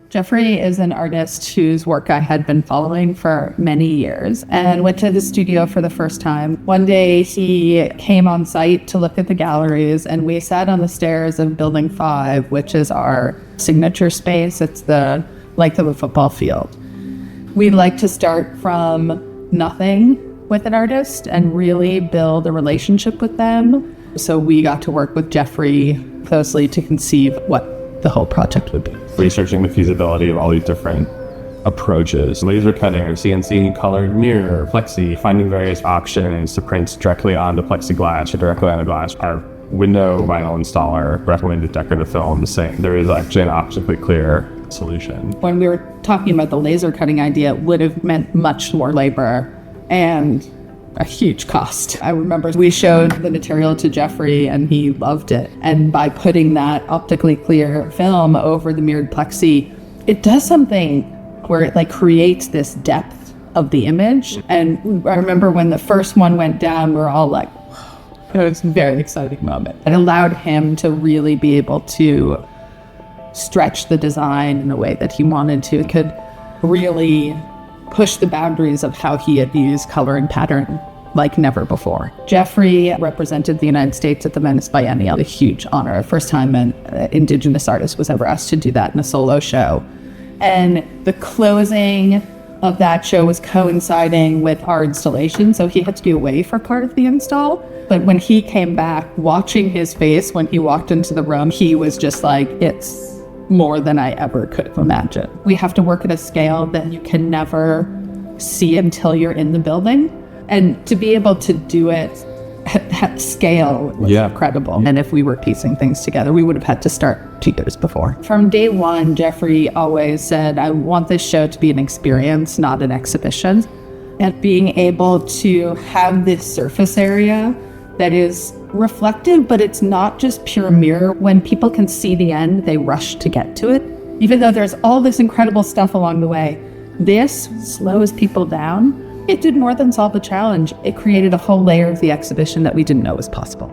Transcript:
Jeffrey is an artist whose work I had been following for many years and went to the studio for the first time. One day he came on site to look at the galleries, and we sat on the stairs of Building 5, which is our signature space. It's the length of a football field. We like to start from nothing with an artist and really build a relationship with them. So we got to work with Jeffrey closely to conceive what the whole project would be. Researching the feasibility of all these different approaches, laser cutting or CNC colored mirror, plexi, finding various options to print directly onto plexiglass or directly onto glass. Our window vinyl installer recommended Decorative Films, saying there is actually an optically clear solution. When we were talking about the laser cutting idea, it would have meant much more labor and a huge cost. I remember we showed the material to Jeffrey and he loved it. And by putting that optically clear film over the mirrored plexi, it does something where it creates this depth of the image. And I remember when the first one went down, we were all like, it was a very exciting moment. It allowed him to really be able to stretch the design in a way that he wanted to. It could really push the boundaries of how he had used color and pattern like never before. Jeffrey represented the United States at the Venice Biennial, a huge honor. First time an Indigenous artist was ever asked to do that in a solo show. And the closing of that show was coinciding with our installation, so he had to be away for part of the install. But when he came back, watching his face when he walked into the room, he was just like, it's more than I ever could have imagined. We have to work at a scale that you can never see until you're in the building. And to be able to do it at that scale was incredible. And if we were piecing things together, we would have had to start 2 years before. From day one, Jeffrey always said, I want this show to be an experience, not an exhibition. And being able to have this surface area that is reflective, but it's not just pure mirror. When people can see the end, they rush to get to it. Even though there's all this incredible stuff along the way, this slows people down. It did more than solve the challenge. It created a whole layer of the exhibition that we didn't know was possible.